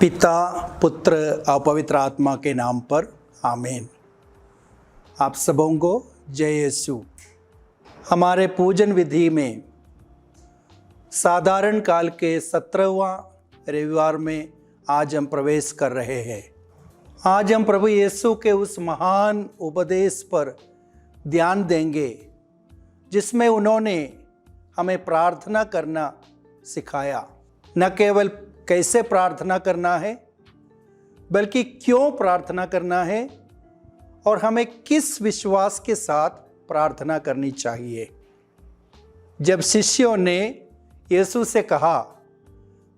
पिता, पुत्र और पवित्र आत्मा के नाम पर आमीन। आप सबों को जय यीशु। हमारे पूजन विधि में साधारण काल के 17वां रविवार में आज हम प्रवेश कर रहे हैं। आज हम प्रभु यीशु के उस महान उपदेश पर ध्यान देंगे जिसमें उन्होंने हमें प्रार्थना करना सिखाया। न केवल कैसे प्रार्थना करना है बल्कि क्यों प्रार्थना करना है और हमें किस विश्वास के साथ प्रार्थना करनी चाहिए। जब शिष्यों ने यीशु से कहा,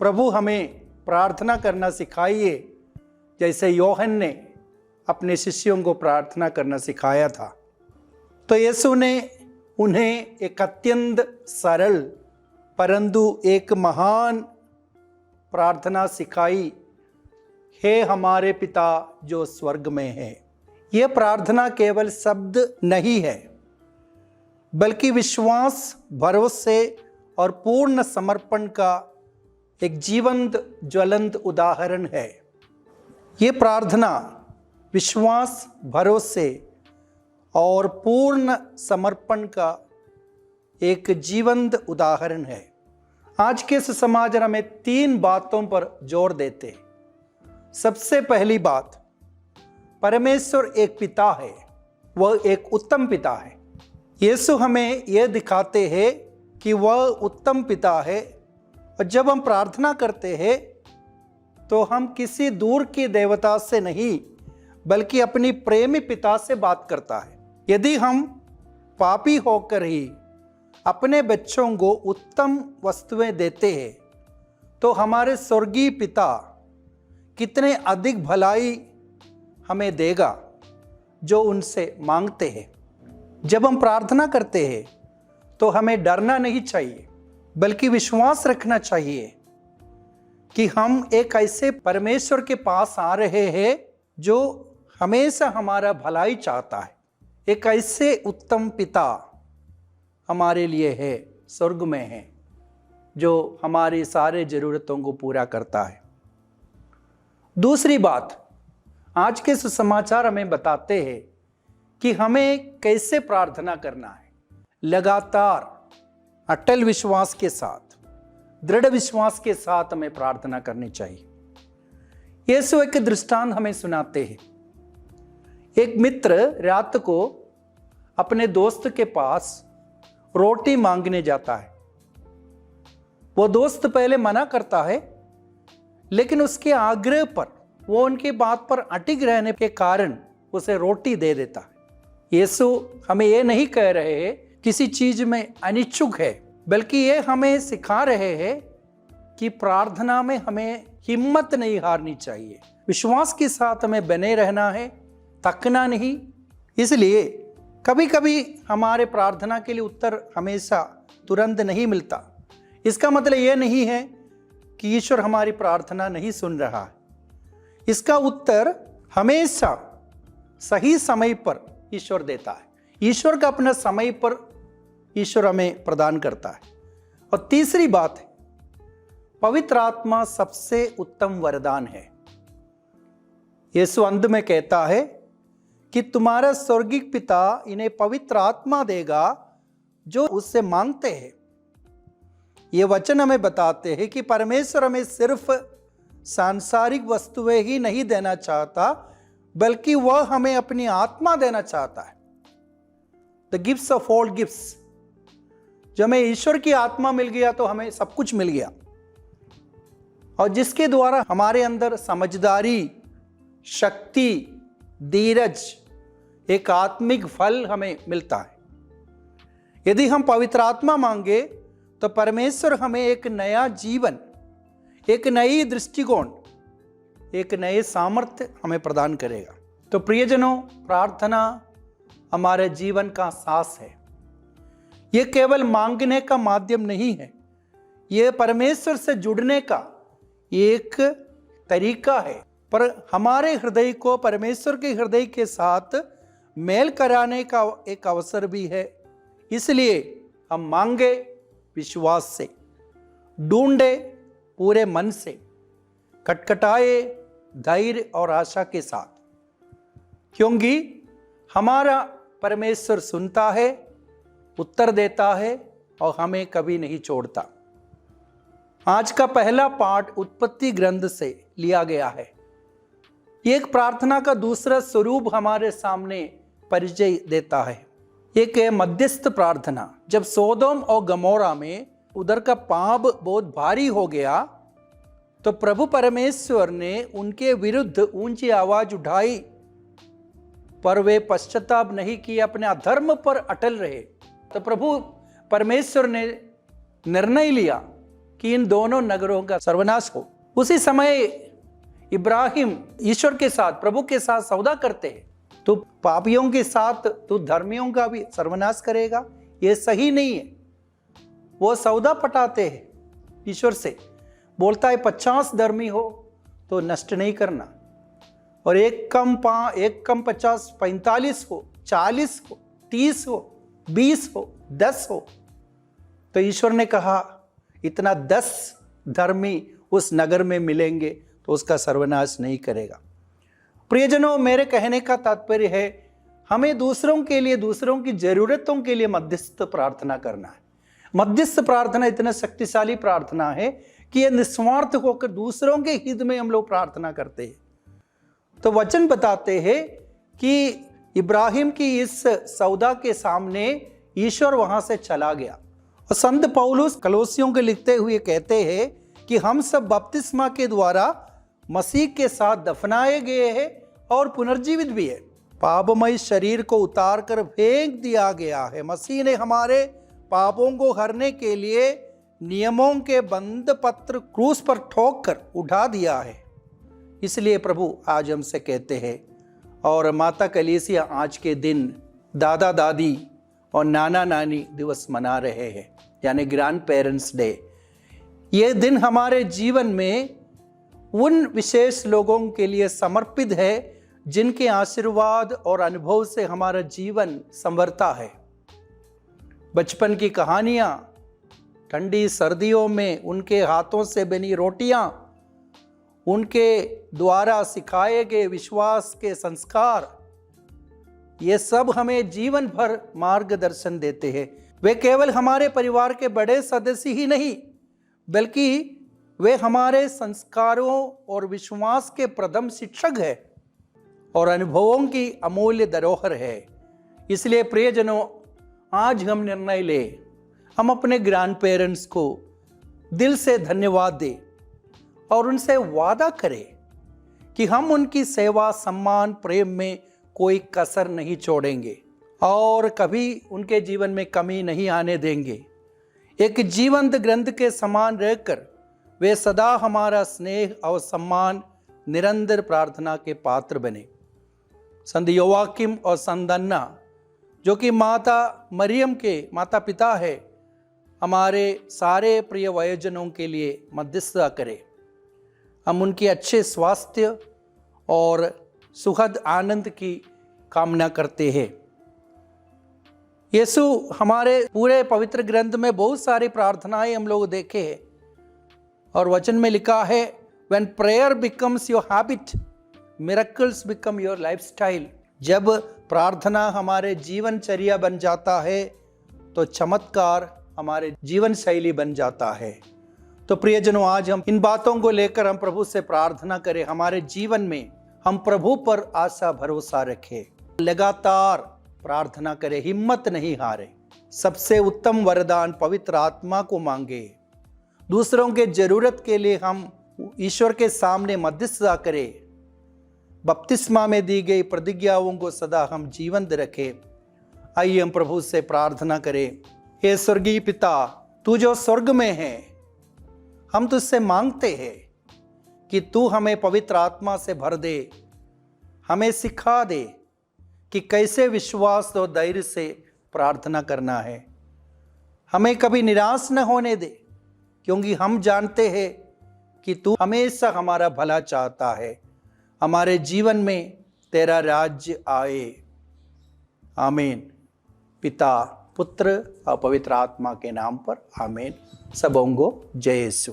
प्रभु हमें प्रार्थना करना सिखाइए जैसे योहन ने अपने शिष्यों को प्रार्थना करना सिखाया था, तो यीशु ने उन्हें एक अत्यंत सरल परंतु एक महान प्रार्थना सिखाई, हे हमारे पिता जो स्वर्ग में है। यह प्रार्थना केवल शब्द नहीं है बल्कि विश्वास, भरोसे और पूर्ण समर्पण का एक जीवंत ज्वलंत उदाहरण है। यह प्रार्थना विश्वास, भरोसे और पूर्ण समर्पण का एक जीवंत उदाहरण है। आज के इस समाज में 3 बातों पर जोर देते हैं। सबसे पहली बात, परमेश्वर एक पिता है, वह एक उत्तम पिता है। यीशु हमें यह दिखाते हैं कि वह उत्तम पिता है, और जब हम प्रार्थना करते हैं तो हम किसी दूर की देवता से नहीं बल्कि अपनी प्रेमी पिता से बात करता है। यदि हम पापी होकर ही अपने बच्चों को उत्तम वस्तुएं देते हैं तो हमारे स्वर्गीय पिता कितने अधिक भलाई हमें देगा जो उनसे मांगते हैं। जब हम प्रार्थना करते हैं तो हमें डरना नहीं चाहिए बल्कि विश्वास रखना चाहिए कि हम एक ऐसे परमेश्वर के पास आ रहे हैं जो हमेशा हमारा भलाई चाहता है। एक ऐसे उत्तम पिता हमारे लिए है, स्वर्ग में है, जो हमारी सारे ज़रूरतों को पूरा करता है। दूसरी बात, आज के सुसमाचार हमें बताते हैं कि हमें कैसे प्रार्थना करना है। लगातार अटल विश्वास के साथ, दृढ़ विश्वास के साथ हमें प्रार्थना करनी चाहिए। यीशु एक दृष्टांत हमें सुनाते हैं। एक मित्र रात को अपने दोस्त के पास रोटी मांगने जाता है। वो दोस्त पहले मना करता है, लेकिन उसके आग्रह पर वो उनकी बात पर अटिक रहने के कारण उसे रोटी दे देता है। यीशु हमें ये नहीं कह रहे हैं किसी चीज में अनिच्छुक है, बल्कि ये हमें सिखा रहे हैं कि प्रार्थना में हमें हिम्मत नहीं हारनी चाहिए, विश्वास के साथ हमें बने रहना है, थकना नहीं। इसलिए कभी कभी हमारे प्रार्थना के लिए उत्तर हमेशा तुरंत नहीं मिलता। इसका मतलब यह नहीं है कि ईश्वर हमारी प्रार्थना नहीं सुन रहा है। इसका उत्तर हमेशा सही समय पर ईश्वर देता है। ईश्वर का अपना समय पर ईश्वर हमें प्रदान करता है। और तीसरी बात है, पवित्र आत्मा सबसे उत्तम वरदान है। यीशु अंत में कहता है कि तुम्हारा स्वर्गीय पिता इन्हें पवित्र आत्मा देगा जो उससे मांगते हैं। ये वचन हमें बताते हैं कि परमेश्वर हमें सिर्फ सांसारिक वस्तुएं ही नहीं देना चाहता बल्कि वह हमें अपनी आत्मा देना चाहता है। The gifts of all gifts. जब हमें ईश्वर की आत्मा मिल गया तो हमें सब कुछ मिल गया, और जिसके द्वारा हमारे अंदर समझदारी, शक्ति, धीरज, एक आत्मिक फल हमें मिलता है। यदि हम पवित्र आत्मा मांगे तो परमेश्वर हमें एक नया जीवन, एक नई दृष्टिकोण, एक नए सामर्थ्य हमें प्रदान करेगा। तो प्रियजनों, प्रार्थना हमारे जीवन का सांस है। यह केवल मांगने का माध्यम नहीं है, यह परमेश्वर से जुड़ने का एक तरीका है, पर हमारे हृदय को परमेश्वर के हृदय के साथ मेल कराने का एक अवसर भी है। इसलिए हम मांगे विश्वास से, ढूंढे पूरे मन से, खटखटाए धैर्य और आशा के साथ, क्योंकि हमारा परमेश्वर सुनता है, उत्तर देता है और हमें कभी नहीं छोड़ता। आज का पहला पाठ उत्पत्ति ग्रंथ से लिया गया है। एक प्रार्थना का दूसरा स्वरूप हमारे सामने परिचय देता है। एक है मध्यस्थ प्रार्थना। जब सोदोम और गमोरा में उधर का पाप बहुत भारी हो गया तो प्रभु परमेश्वर ने उनके विरुद्ध ऊंची आवाज उठाई, पर वे पश्चाताप नहीं किए, अपने अधर्म पर अटल रहे। तो प्रभु परमेश्वर ने निर्णय लिया कि इन दोनों नगरों का सर्वनाश हो। उसी समय इब्राहिम ईश्वर के साथ, प्रभु के साथ सौदा करते हैं, तो पापियों के साथ तो धर्मियों का भी सर्वनाश करेगा, ये सही नहीं है। वो सौदा पटाते हैं ईश्वर से, बोलता है 50 धर्मी हो तो नष्ट नहीं करना, और एक कम 50, 45 हो, 40 हो, 30 हो, 20 हो, 10 हो। तो ईश्वर ने कहा इतना 10 धर्मी उस नगर में मिलेंगे तो उसका सर्वनाश नहीं करेगा। प्रियजनों, मेरे कहने का तात्पर्य है हमें दूसरों के लिए, दूसरों की जरूरतों के लिए मध्यस्थ प्रार्थना करना है। मध्यस्थ प्रार्थना इतना शक्तिशाली प्रार्थना है कि यह निस्वार्थ होकर दूसरों के हित में हम लोग प्रार्थना करते हैं। तो वचन बताते हैं कि इब्राहिम की इस सौदा के सामने ईश्वर वहां से चला गया। और संत पौलुस कलोसियों के लिखते हुए कहते हैं कि हम सब बपतिस्मा के द्वारा मसीह के साथ दफनाए गए हैं और पुनर्जीवित भी है। पापमय शरीर को उतार कर फेंक दिया गया है। मसीह ने हमारे पापों को हरने के लिए नियमों के बंद पत्र क्रूस पर ठोक कर उठा दिया है। इसलिए प्रभु आज हमसे कहते हैं, और माता कलीसिया आज के दिन दादा दादी और नाना नानी दिवस मना रहे हैं, यानी ग्रैंड पेरेंट्स डे। ये दिन हमारे जीवन में उन विशेष लोगों के लिए समर्पित है जिनके आशीर्वाद और अनुभव से हमारा जीवन संवरता है। बचपन की कहानियां, ठंडी सर्दियों में उनके हाथों से बनी रोटियां, उनके द्वारा सिखाए गए विश्वास के संस्कार, ये सब हमें जीवन भर मार्गदर्शन देते हैं। वे केवल हमारे परिवार के बड़े सदस्य ही नहीं, बल्कि वे हमारे संस्कारों और विश्वास के प्रथम शिक्षक है और अनुभवों की अमूल्य धरोहर है। इसलिए प्रियजनों, आज हम निर्णय लें, हम अपने ग्रैंड पेरेंट्स को दिल से धन्यवाद दें और उनसे वादा करें कि हम उनकी सेवा, सम्मान, प्रेम में कोई कसर नहीं छोड़ेंगे और कभी उनके जीवन में कमी नहीं आने देंगे। एक जीवंत ग्रंथ के समान रहकर वे सदा हमारा स्नेह और सम्मान, निरंतर प्रार्थना के पात्र बने। संत योवाकिम और संत अन्ना, जो कि माता मरियम के माता पिता है, हमारे सारे प्रिय वयोजनों के लिए मध्यस्थता करें। हम उनके अच्छे स्वास्थ्य और सुखद आनंद की कामना करते हैं। यीशु हमारे पूरे पवित्र ग्रंथ में बहुत सारी प्रार्थनाएं हम लोग देखे हैं, और वचन में लिखा है, when prayer becomes your habit, miracles become your lifestyle। जब प्रार्थना हमारे जीवनचर्या बन जाता है तो चमत्कार हमारे जीवन शैली बन जाता है। तो प्रियजनों, आज हम इन बातों को लेकर हम प्रभु से प्रार्थना करें। हमारे जीवन में हम प्रभु पर आशा भरोसा रखें, लगातार प्रार्थना करें, हिम्मत नहीं हारे। सबसे उत्तम वरदान पवित्र आत्मा को मांगे। दूसरों के जरूरत के लिए हम ईश्वर के सामने मध्यस्थता करें। बपतिस्मा में दी गई प्रतिज्ञाओं को सदा हम जीवंत रखें। आइए हम प्रभु से प्रार्थना करें। हे स्वर्गीय पिता, तू जो स्वर्ग में है, हम तुझसे मांगते हैं कि तू हमें पवित्र आत्मा से भर दे, हमें सिखा दे कि कैसे विश्वास और धैर्य से प्रार्थना करना है। हमें कभी निराश न होने दे, क्योंकि हम जानते हैं कि तू हमेशा हमारा भला चाहता है। हमारे जीवन में तेरा राज्य आए। आमीन। पिता, पुत्र और पवित्र आत्मा के नाम पर आमीन। सबों को जय यीशु।